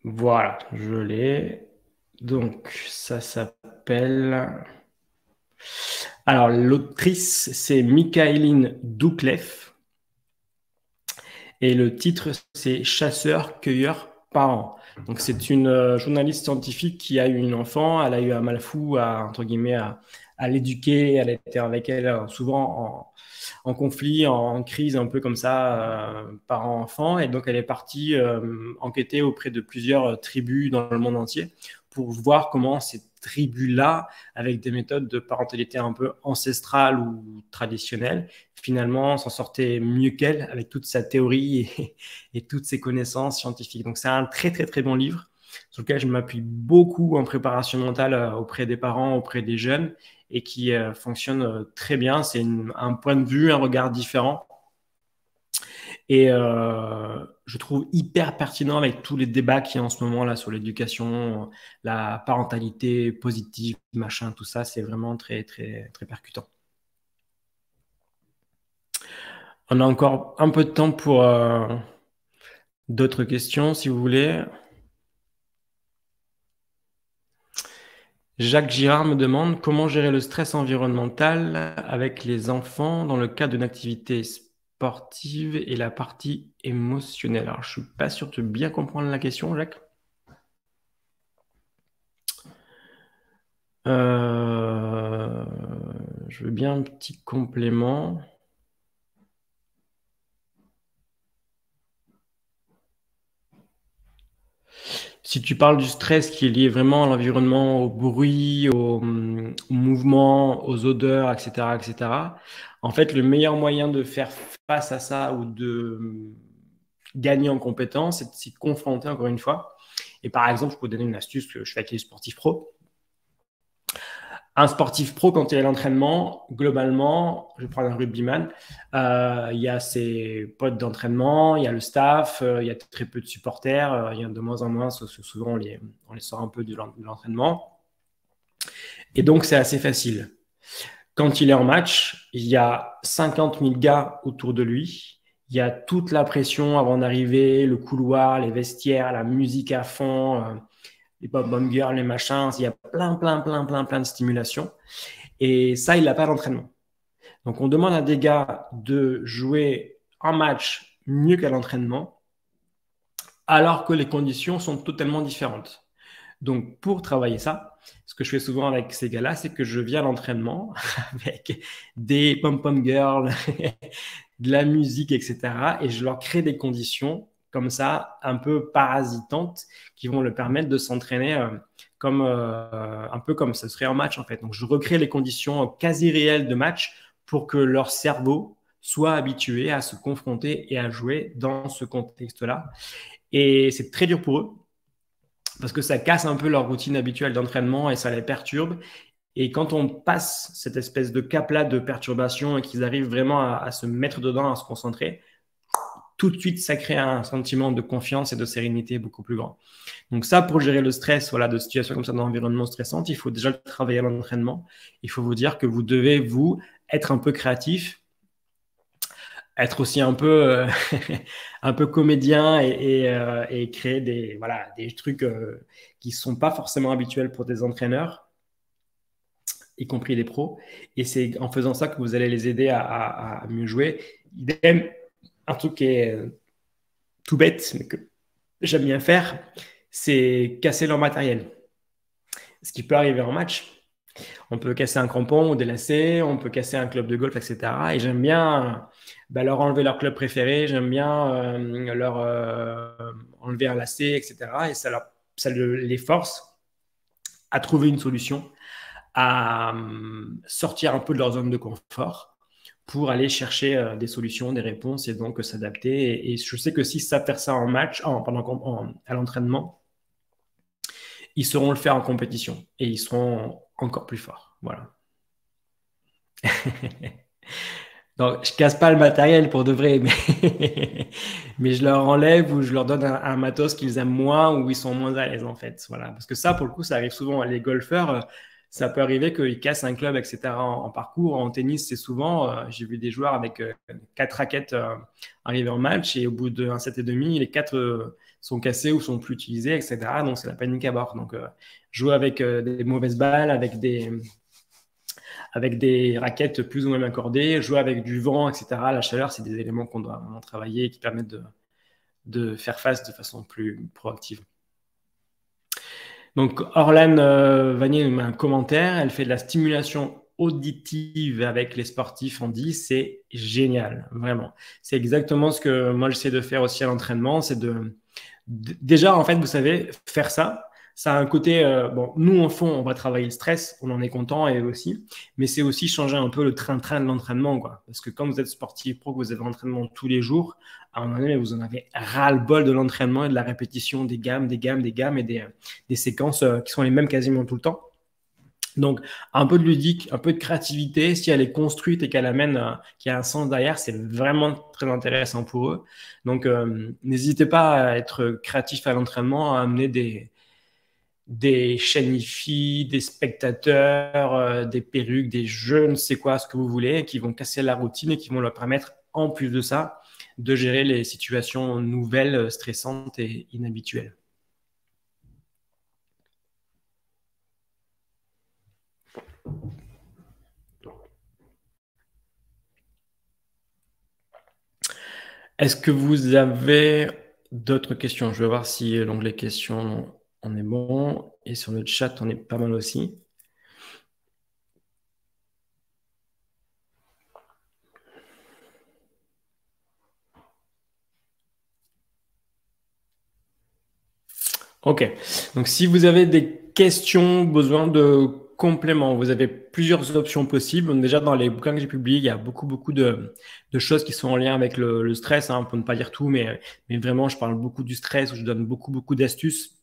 Voilà, je l'ai. Donc, ça s'appelle... Alors, l'autrice, c'est Michaeline Doucleff. Et le titre, c'est Chasseur-cueilleur parent. Donc, c'est une journaliste scientifique qui a eu une enfant. Elle a eu un mal fou entre guillemets, à l'éduquer. Elle était avec elle souvent en conflit, en crise, un peu comme ça, parent-enfant. Et donc, elle est partie enquêter auprès de plusieurs tribus dans le monde entier pour voir comment ces tribus-là, avec des méthodes de parentalité un peu ancestrales ou traditionnelles, finalement s'en sortaient mieux qu'elle avec toute sa théorie et toutes ses connaissances scientifiques. Donc, c'est un très, très, très bon livre sur lequel je m'appuie beaucoup en préparation mentale auprès des parents, auprès des jeunes, et qui fonctionne très bien. C'est un point de vue, un regard différent. Et je trouve hyper pertinent avec tous les débats qu'il y a en ce moment là sur l'éducation, la parentalité positive, machin, tout ça. C'est vraiment très, très, très percutant. On a encore un peu de temps pour d'autres questions, si vous voulez. Jacques Girard me demande comment gérer le stress environnemental avec les enfants dans le cadre d'une activité sportive et la partie émotionnelle. Alors, je suis pas sûr de bien comprendre la question, Jacques. Je veux bien un petit complément. Si tu parles du stress qui est lié vraiment à l'environnement, au bruit, au mouvement, aux odeurs, etc., etc., en fait, le meilleur moyen de faire face à ça ou de gagner en compétence, c'est de s'y confronter encore une fois. Et par exemple, je peux vous donner une astuce que je fais avec les sportifs pro. Un sportif pro, quand il est à l'entraînement, globalement, je vais prendre un rugbyman, il y a ses potes d'entraînement, il y a le staff, il y a très peu de supporters, il y en a de moins en moins, souvent on les sort un peu de l'entraînement. Et donc, c'est assez facile. Quand il est en match, il y a 50 000 gars autour de lui. Il y a toute la pression avant d'arriver, le couloir, les vestiaires, la musique à fond, les pop-bomb girls, les machins. Il y a plein de stimulation. Et ça, il n'a pas d'entraînement. Donc, on demande à des gars de jouer un match mieux qu'à l'entraînement, alors que les conditions sont totalement différentes. Donc, pour travailler ça, ce que je fais souvent avec ces gars-là, c'est que je viens à l'entraînement avec des pom-pom girls, de la musique, etc. Et je leur crée des conditions comme ça, un peu parasitantes, qui vont leur permettre de s'entraîner un peu comme ce serait en match, en fait. Donc, je recrée les conditions quasi réelles de match pour que leur cerveau soit habitué à se confronter et à jouer dans ce contexte-là. Et c'est très dur pour eux parce que ça casse un peu leur routine habituelle d'entraînement et ça les perturbe. Et quand on passe cette espèce de cap-là de perturbation et qu'ils arrivent vraiment à se mettre dedans, à se concentrer, tout de suite, ça crée un sentiment de confiance et de sérénité beaucoup plus grand. Donc ça, pour gérer le stress, voilà, de situations comme ça dans l'environnement stressant, il faut déjà le travailler à l'entraînement. Il faut vous dire que vous devez, vous, être un peu créatif, être aussi un peu, un peu comédien et créer des trucs qui ne sont pas forcément habituels pour des entraîneurs, y compris des pros. Et c'est en faisant ça que vous allez les aider à mieux jouer. Idem, un truc qui est tout bête, mais que j'aime bien faire, c'est casser leur matériel. Ce qui peut arriver en match. On peut casser un crampon ou des lacets, on peut casser un club de golf, etc. Et j'aime bien leur enlever leur club préféré, j'aime bien leur enlever un lacet, etc. Et ça les force à trouver une solution, à sortir un peu de leur zone de confort pour aller chercher des solutions, des réponses et donc s'adapter. Et je sais que s'ils savent faire ça en match, à l'entraînement, ils sauront le faire en compétition et ils seront encore plus forts. Voilà. Donc, je casse pas le matériel pour de vrai, mais je leur enlève ou je leur donne un matos qu'ils aiment moins ou ils sont moins à l'aise en fait. Voilà. Parce que ça, pour le coup, ça arrive souvent. Les golfeurs, ça peut arriver qu'ils cassent un club, etc. En parcours. En tennis, c'est souvent, j'ai vu des joueurs avec 4 raquettes arriver en match et au bout d'un set et demi, les 4 sont cassés ou sont plus utilisés, etc. Donc, c'est la panique à bord. Donc, jouer avec des mauvaises balles, avec des raquettes plus ou moins accordées, jouer avec du vent, etc. La chaleur, c'est des éléments qu'on doit vraiment travailler et qui permettent de faire face de façon plus proactive. Donc, Orlane Vanier nous met un commentaire. Elle fait de la stimulation auditive avec les sportifs en 10. C'est génial, vraiment. C'est exactement ce que moi, j'essaie de faire aussi à l'entraînement. C'est déjà, en fait, vous savez, faire ça, ça a un côté, bon, nous, en fond, on va travailler le stress, on en est content et aussi, mais c'est aussi changer un peu le train-train de l'entraînement, quoi. Parce que quand vous êtes sportif pro, que vous avez l'entraînement tous les jours, à un moment donné, vous en avez ras-le-bol de l'entraînement et de la répétition des gammes et des séquences qui sont les mêmes quasiment tout le temps. Donc, un peu de ludique, un peu de créativité, si elle est construite et qu'elle amène, qu'il y a un sens derrière, c'est vraiment très intéressant pour eux. Donc, n'hésitez pas à être créatif à l'entraînement, à amener des chaînes IFI, des spectateurs, des perruques, des je ne sais quoi, ce que vous voulez, qui vont casser la routine et qui vont leur permettre, en plus de ça, de gérer les situations nouvelles, stressantes et inhabituelles. Est-ce que vous avez d'autres questions? Je vais voir si l'onglet questions, on est bon. Et sur le chat, on est pas mal aussi. Ok. Donc, si vous avez des questions, besoin de compléments, vous avez plusieurs options possibles. Donc, déjà, dans les bouquins que j'ai publiés, il y a beaucoup de choses qui sont en lien avec le stress, hein, pour ne pas dire tout, mais vraiment, je parle beaucoup du stress, où je donne beaucoup d'astuces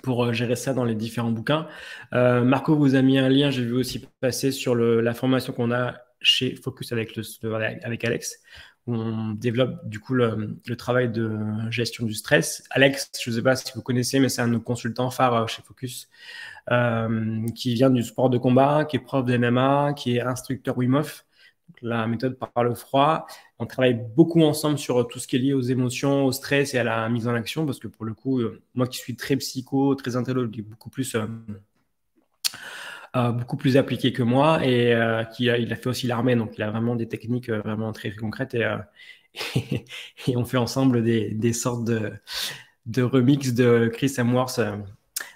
pour gérer ça dans les différents bouquins. Marco vous a mis un lien, j'ai vu aussi passer sur la formation qu'on a chez Focus avec Alex. On développe du coup le travail de gestion du stress. Alex, je ne sais pas si vous connaissez, mais c'est un de nos consultants phares chez Focus, qui vient du sport de combat, qui est prof de MMA, qui est instructeur Wim Hof, la méthode par le froid. On travaille beaucoup ensemble sur tout ce qui est lié aux émotions, au stress et à la mise en action, parce que pour le coup, moi qui suis très psycho, très intello, beaucoup plus appliqué que moi, et il a fait aussi l'armée, donc il a vraiment des techniques vraiment très concrètes, et on fait ensemble des sortes de remix de Chris Hemsworth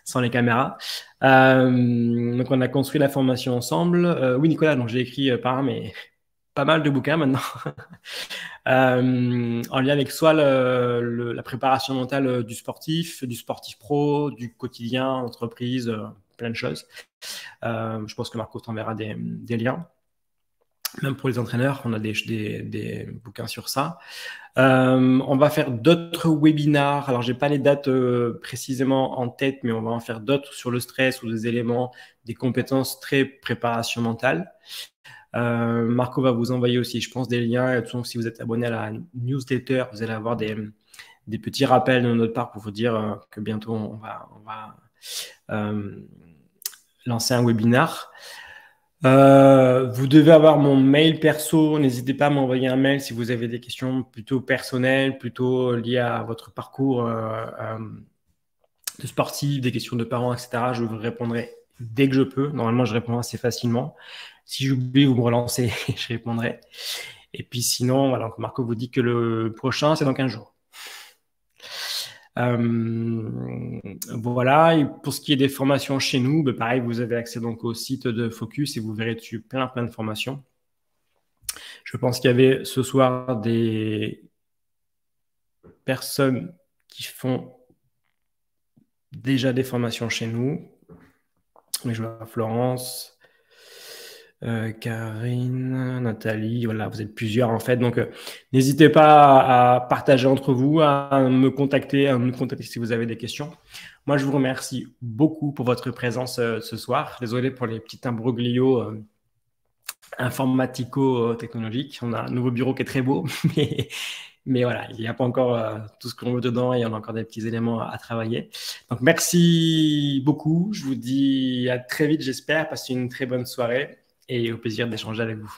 sans les caméras. Donc on a construit la formation ensemble. Oui, Nicolas, donc j'ai écrit pas mal de bouquins maintenant. En lien avec soit la préparation mentale du sportif pro, du quotidien, entreprise, plein de choses. Je pense que Marco t'enverra des liens. Même pour les entraîneurs, on a des bouquins sur ça. On va faire d'autres webinars. Alors, j'ai pas les dates précisément en tête, mais on va en faire d'autres sur le stress ou des éléments, des compétences très préparation mentale. Marco va vous envoyer aussi, je pense, des liens. Donc, si vous êtes abonné à la newsletter, vous allez avoir des petits rappels de notre part pour vous dire que bientôt on va lancer un webinar. Vous devez avoir mon mail perso. N'hésitez pas à m'envoyer un mail si vous avez des questions plutôt personnelles, plutôt liées à votre parcours de sportif, des questions de parents, etc. Je vous répondrai dès que je peux. Normalement, je réponds assez facilement. Si j'oublie, vous me relancez, je répondrai. Et puis sinon, voilà, Marco vous dit que le prochain, c'est dans 15 jours. Voilà, et pour ce qui est des formations chez nous, pareil, vous avez accès donc au site de Focus et vous verrez dessus plein de formations. Je pense qu'il y avait ce soir des personnes qui font déjà des formations chez nous. Mais je vois Florence, Karine, Nathalie, voilà, vous êtes plusieurs en fait. Donc, n'hésitez pas à partager entre vous, à me contacter si vous avez des questions. Moi, je vous remercie beaucoup pour votre présence ce soir. Désolé pour les petits imbroglios informatico-technologiques. On a un nouveau bureau qui est très beau, mais voilà, il n'y a pas encore tout ce qu'on veut dedans et il y en a encore des petits éléments à travailler. Donc, merci beaucoup. Je vous dis à très vite, j'espère. Passez une très bonne soirée et au plaisir d'échanger avec vous.